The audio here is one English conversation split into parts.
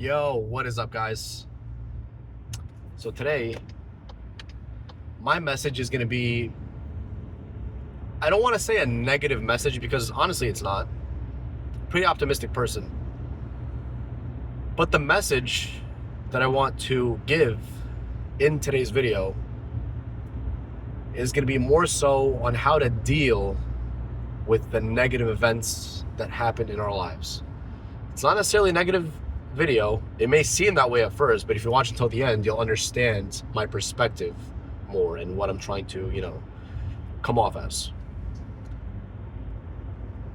Yo, what is up, guys? So today, my message is going to be, I don't want to say a negative message because honestly it's not. Pretty optimistic person. But the message that I want to give in today's video is going to be more so on how to deal with the negative events that happen in our lives. It's not necessarily a negative video. It may seem that way at first, but if you watch until the end, you'll understand my perspective more and what I'm trying to, come off as.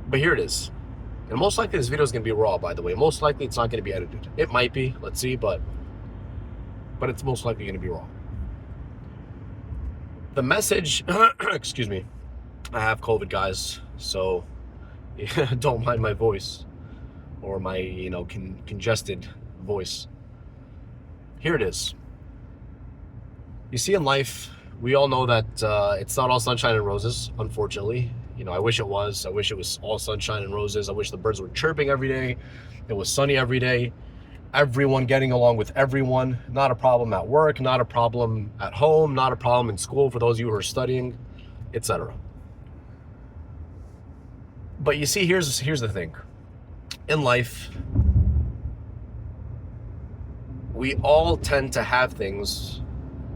But here it is. And most likely this video is going to be raw, by the way. Most likely it's not going to be edited. It might be, let's see, but it's most likely going to be raw. The message, excuse me, I have COVID, guys, so don't mind my voice or my, congested voice. Here it is. You see, in life, we all know that it's not all sunshine and roses, unfortunately. I wish it was. I wish it was all sunshine and roses. I wish the birds were chirping every day. It was sunny every day. Everyone getting along with everyone. Not a problem at work, not a problem at home, not a problem in school for those of you who are studying, etc. But you see, here's the thing. In life, we all tend to have things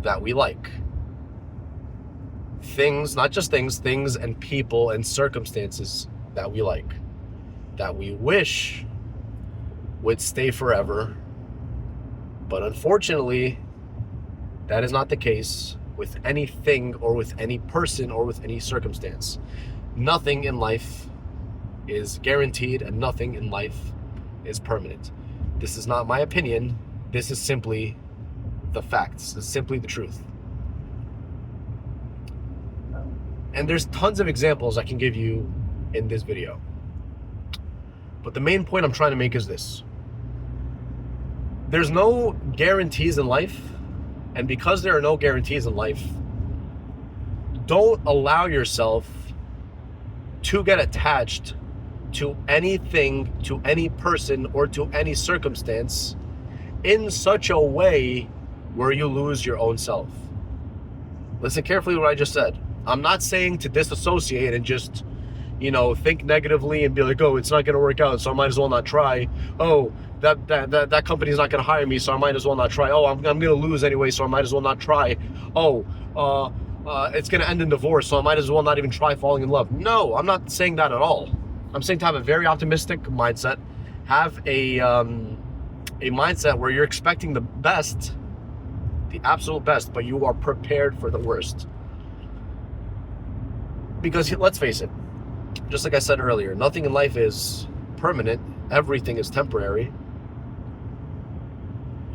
that we like. Things, not just things and people and circumstances that we like, that we wish would stay forever. But unfortunately, that is not the case with anything or with any person or with any circumstance. Nothing in life is guaranteed and nothing in life is permanent. This is not my opinion. This is simply the facts. It's simply the truth. And there's tons of examples I can give you in this video. But the main point I'm trying to make is this. There's no guarantees in life. And because there are no guarantees in life, don't allow yourself to get attached to anything, to any person, or to any circumstance in such a way where you lose your own self. Listen carefully to what I just said. I'm not saying to disassociate and just, think negatively and be like, oh, it's not going to work out, so I might as well not try. Oh, that company's not going to hire me, so I might as well not try. Oh, I'm going to lose anyway, so I might as well not try. Oh, it's going to end in divorce, so I might as well not even try falling in love. No, I'm not saying that at all. I'm saying to have a very optimistic mindset, have a mindset where you're expecting the best, the absolute best, but you are prepared for the worst. Because let's face it, just like I said earlier, nothing in life is permanent. Everything is temporary.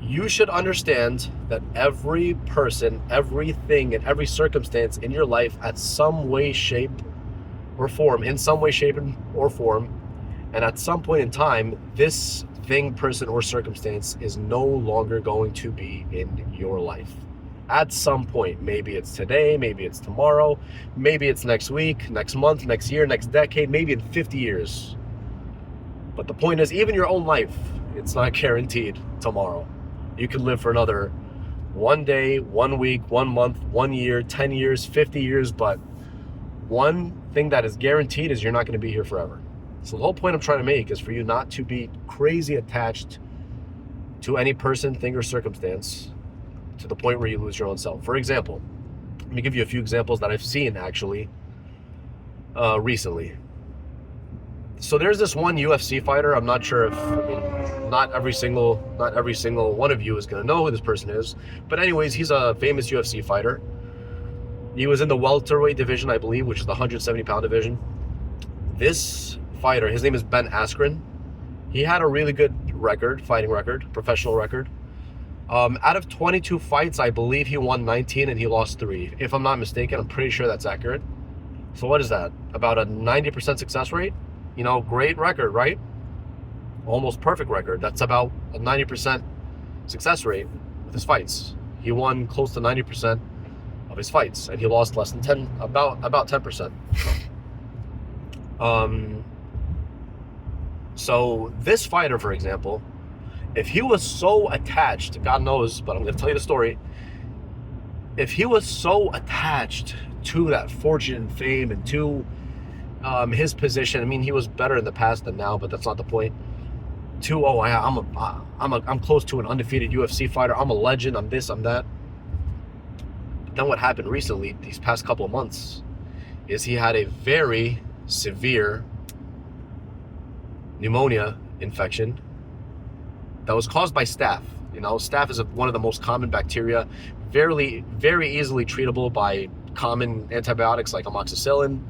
You should understand that every person, everything, and every circumstance in your life at some way, shape, or form, in some way, shape, or form, and at some point in time, this thing, person, or circumstance is no longer going to be in your life. At some point, maybe it's today, maybe it's tomorrow, maybe it's next week, next month, next year, next decade, maybe in 50 years. But the point is, even your own life, it's not guaranteed tomorrow. You could live for another 1 day, 1 week, 1 month, 1 year, 10 years, 50 years, but one thing that is guaranteed is you're not going to be here forever. So the whole point I'm trying to make is for you not to be crazy attached to any person, thing, or circumstance to the point where you lose your own self. For example, let me give you a few examples that I've seen actually recently. So there's this one UFC fighter. I'm not sure if, not every single one of you is going to know who this person is. But anyways, he's a famous UFC fighter. He was in the welterweight division, I believe, which is the 170-pound division. This fighter, his name is Ben Askren. He had a really good record, fighting record, professional record. Out of 22 fights, I believe he won 19 and he lost 3. If I'm not mistaken, I'm pretty sure that's accurate. So what is that? About a 90% success rate? Great record, right? Almost perfect record. That's about a 90% success rate with his fights. He won close to 90% of his fights, and he lost less than 10, about 10%. So this fighter, for example, If he was so attached, God knows, but I'm going to tell you the story. If he was so attached to that fortune and fame and to his position, I mean, he was better in the past than now, but that's not the point. I'm close to an undefeated UFC fighter. I'm a legend. I'm this. I'm that. But then what happened recently, these past couple of months, is he had a very severe pneumonia infection that was caused by staph. You know, staph is one of the most common bacteria, very easily treatable by common antibiotics like amoxicillin.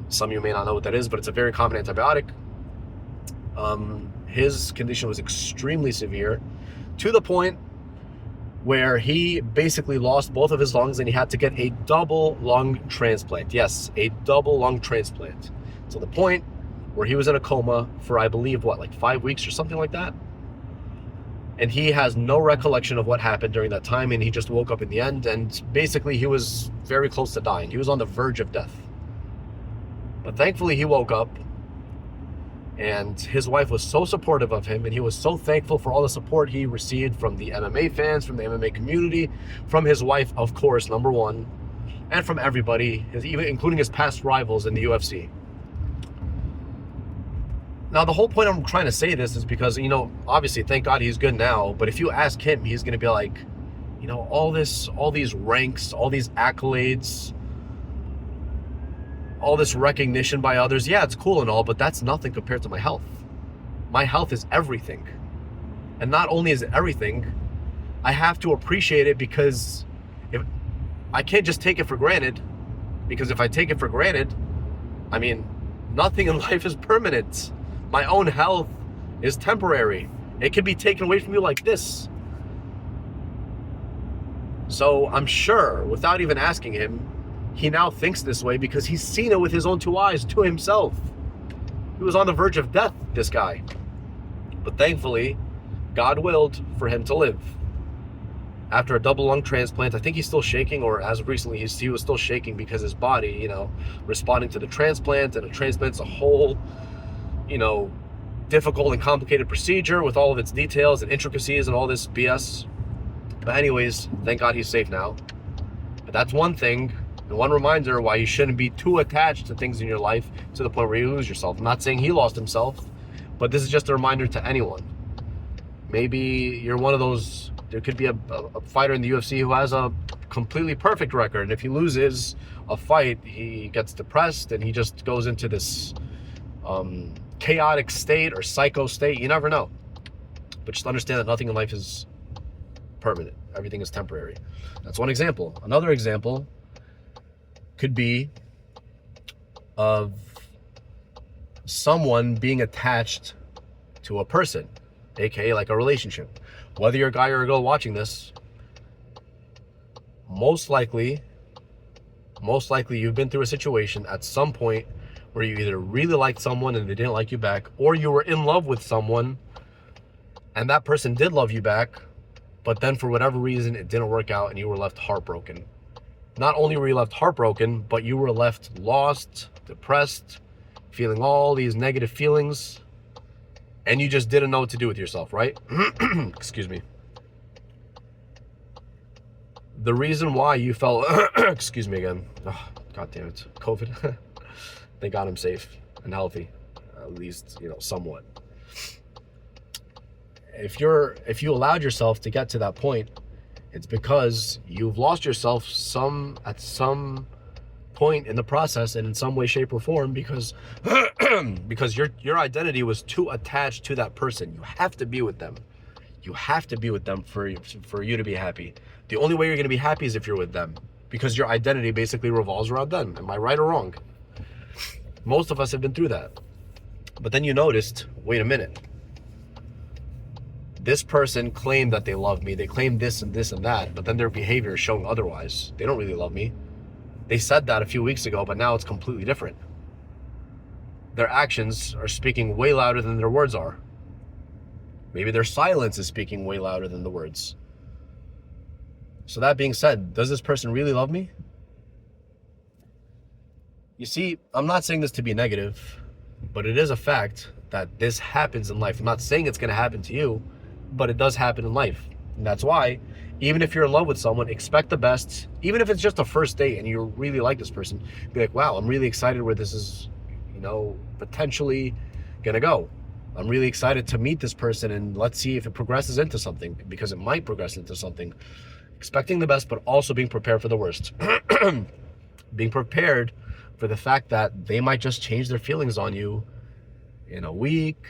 Some of you may not know what that is, but it's a very common antibiotic. His condition was extremely severe, to the point where he basically lost both of his lungs and he had to get a double lung transplant. Yes, a double lung transplant. To the point where he was in a coma for, I believe, like 5 weeks or something like that. And he has no recollection of what happened during that time, and he just woke up in the end, and basically he was very close to dying. He was on the verge of death. But thankfully he woke up, and his wife was so supportive of him, and he was so thankful for all the support he received from the MMA fans, from the MMA community, from his wife, of course, number one, and from everybody, even including his past rivals in the UFC. Now, the whole point I'm trying to say this is because, you know, obviously, thank God he's good now, but if you ask him, he's going to be like, you know, all these ranks, all these accolades, all this recognition by others, yeah, it's cool and all, but that's nothing compared to my health. My health is everything. And not only is it everything, I have to appreciate it, because if I can't just take it for granted, because if I take it for granted, I mean, nothing in life is permanent. My own health is temporary. It can be taken away from you like this. So I'm sure, without even asking him, he now thinks this way because he's seen it with his own two eyes to himself. He was on the verge of death, this guy. But thankfully, God willed for him to live. After a double lung transplant, I think he's still shaking, or as of recently, he was still shaking because his body, you know, responding to the transplant, and a transplant's a whole, you know, difficult and complicated procedure with all of its details and intricacies and all this BS. But anyways, thank God he's safe now. But that's one thing, and one reminder why you shouldn't be too attached to things in your life to the point where you lose yourself. I'm not saying he lost himself, but this is just a reminder to anyone. Maybe you're one of those, there could be a fighter in the UFC who has a completely perfect record, and if he loses a fight, he gets depressed and he just goes into this chaotic state or psycho state. You never know. But just understand that nothing in life is permanent. Everything is temporary. That's one example. Another example could be of someone being attached to a person, aka like a relationship. Whether you're a guy or a girl watching this, most likely you've been through a situation at some point where you either really liked someone and they didn't like you back, or you were in love with someone and that person did love you back, but then for whatever reason it didn't work out and you were left heartbroken. Not only were you left heartbroken, but you were left lost, depressed, feeling all these negative feelings, and you just didn't know what to do with yourself, right? Excuse me. The reason why you felt, excuse me again, oh, God damn it, COVID. Thank God I'm safe and healthy, at least, you know, somewhat. If you allowed yourself to get to that point, it's because you've lost yourself at some point in the process, and in some way, shape, or form, because because your identity was too attached to that person. You have to be with them. You have to be with them for you to be happy. The only way you're going to be happy is if you're with them, because your identity basically revolves around them. Am I right or wrong? Most of us have been through that. But then you noticed, wait a minute. This person claimed that they love me. They claimed this and this and that, but then their behavior is showing otherwise. They don't really love me. They said that a few weeks ago, but now it's completely different. Their actions are speaking way louder than their words are. Maybe their silence is speaking way louder than the words. So that being said, does this person really love me? You see, I'm not saying this to be negative, but it is a fact that this happens in life. I'm not saying it's going to happen to you, but it does happen in life. And that's why, even if you're in love with someone, expect the best. Even if it's just a first date and you really like this person, be like, wow, I'm really excited where this is, potentially going to go. I'm really excited to meet this person, and let's see if it progresses into something, because it might progress into something. Expecting the best, but also being prepared for the worst. Being prepared for the fact that they might just change their feelings on you in a week,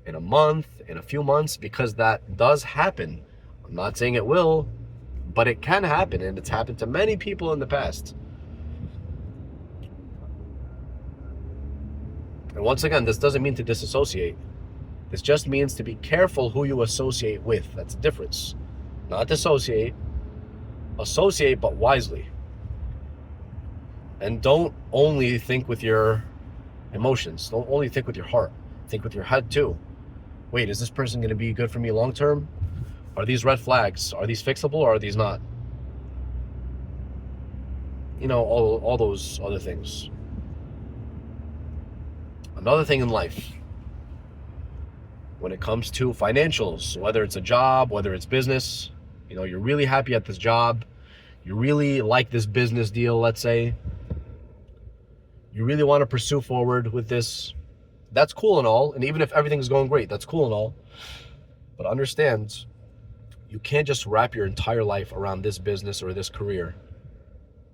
in a month, in a few months, because that does happen. I'm not saying it will, but it can happen, and it's happened to many people in the past. And once again, this doesn't mean to disassociate. This just means to be careful who you associate with. That's the difference. Not dissociate. Associate, but wisely. And don't only think with your emotions. Don't only think with your heart. Think with your head too. Wait, is this person going to be good for me long term? Are these red flags? Are these fixable, or are these not? All those other things. Another thing in life, when it comes to financials, whether it's a job, whether it's business, you're really happy at this job, you really like this business deal, let's say, you really want to pursue forward with this, that's cool and all, and even if everything's going great, that's cool and all, but understand, you can't just wrap your entire life around this business or this career.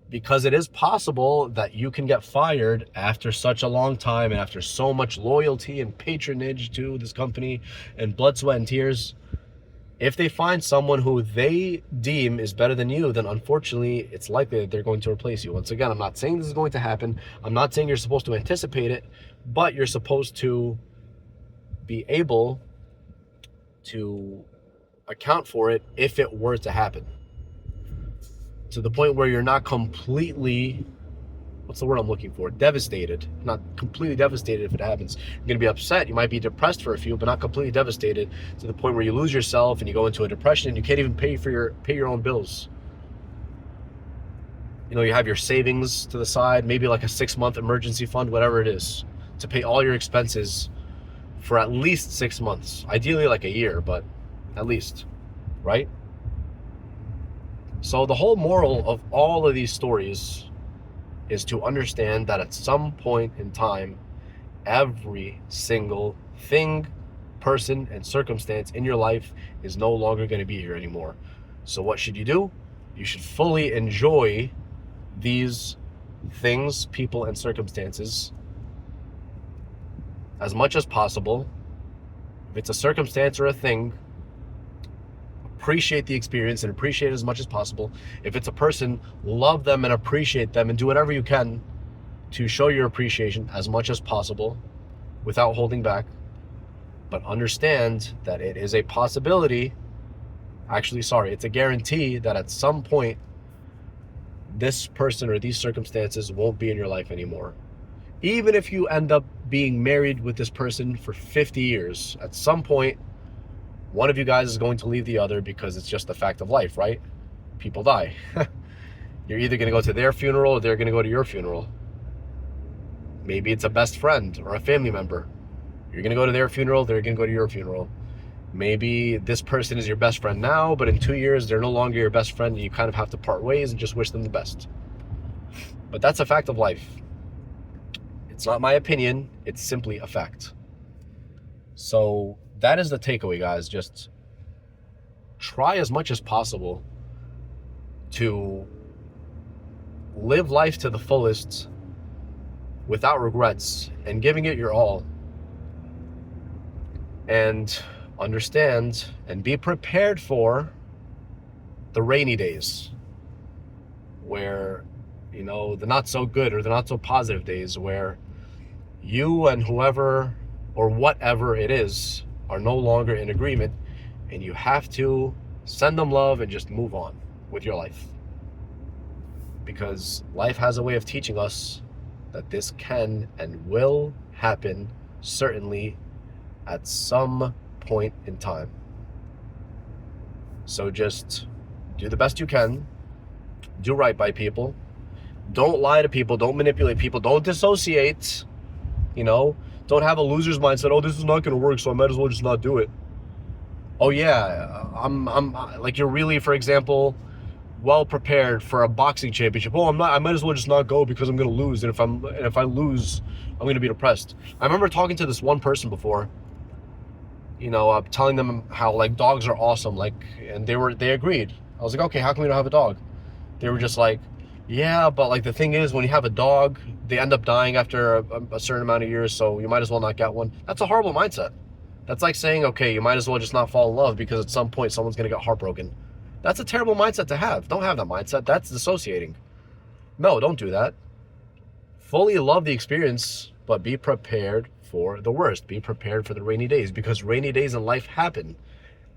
Because it is possible that you can get fired after such a long time and after so much loyalty and patronage to this company and blood, sweat, and tears. If they find someone who they deem is better than you, then unfortunately, it's likely that they're going to replace you. Once again, I'm not saying this is going to happen. I'm not saying you're supposed to anticipate it, but you're supposed to be able to account for it if it were to happen. To the point where you're not completely, what's the word I'm looking for? Devastated. Not completely devastated if it happens. You're going to be upset. You might be depressed for a few, but not completely devastated to the point where you lose yourself and you go into a depression and you can't even pay your own bills. You have your savings to the side, maybe like a 6-month emergency fund, whatever it is, to pay all your expenses for at least 6 months. Ideally like a year, but at least, right? So the whole moral of all of these stories is to understand that at some point in time, every single thing, person, and circumstance in your life is no longer going to be here anymore. So what should you do? You should fully enjoy these things, people, and circumstances as much as possible. If it's a circumstance or a thing, appreciate the experience and appreciate it as much as possible. If it's a person, love them and appreciate them and do whatever you can to show your appreciation as much as possible without holding back. But understand that it is a possibility, it's a guarantee that at some point this person or these circumstances won't be in your life anymore. Even if you end up being married with this person for 50 years, at some point one of you guys is going to leave the other, because it's just the fact of life, right? People die. You're either going to go to their funeral or they're going to go to your funeral. Maybe it's a best friend or a family member. You're going to go to their funeral, they're going to go to your funeral. Maybe this person is your best friend now, but in 2 years, they're no longer your best friend, and you kind of have to part ways and just wish them the best. But that's a fact of life. It's not my opinion, it's simply a fact. So that is the takeaway, guys. Just try as much as possible to live life to the fullest without regrets and giving it your all. And understand and be prepared for the rainy days, where, the not so good or the not so positive days, where you and whoever or whatever it is are no longer in agreement, and you have to send them love and just move on with your life. Because life has a way of teaching us that this can and will happen, certainly at some point in time. So just do the best you can, do right by people, don't lie to people, don't manipulate people, don't dissociate, don't Don't have a loser's mindset. Oh, this is not going to work, so I might as well just not do it. Oh yeah, I'm like, you're really, for example, well prepared for a boxing championship. Oh, I'm not. I might as well just not go because I'm going to lose, and if I lose, I'm going to be depressed. I remember talking to this one person before. Telling them how like dogs are awesome, like, and they agreed. I was like, okay, how come we don't have a dog? They were just like, yeah, but like the thing is, when you have a dog, they end up dying after a certain amount of years, so you might as well not get one. That's a horrible mindset. That's like saying, okay, you might as well just not fall in love because at some point someone's gonna get heartbroken. That's a terrible mindset to have. Don't have that mindset. That's dissociating. No, don't do that. Fully love the experience, but be prepared for the worst. Be prepared for the rainy days, because rainy days in life happen.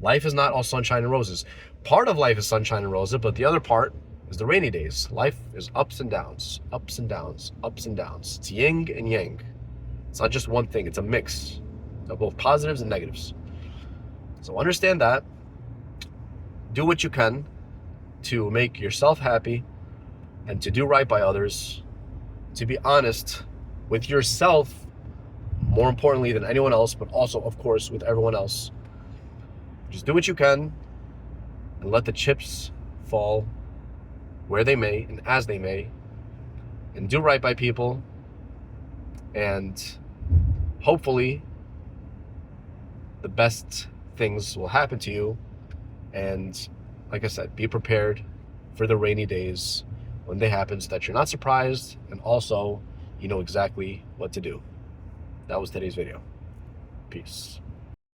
Life is not all sunshine and roses. Part of life is sunshine and roses, but the other part is the rainy days. Life is ups and downs, ups and downs, ups and downs. It's yin and yang. It's not just one thing. It's a mix of both positives and negatives. So understand that. Do what you can to make yourself happy and to do right by others, to be honest with yourself, more importantly than anyone else, but also, of course, with everyone else. Just do what you can and let the chips fall where they may and as they may, and do right by people, and hopefully the best things will happen to you. And like I said, be prepared for the rainy days when they happen, so that you're not surprised, and also you know exactly what to do. That was today's video. Peace.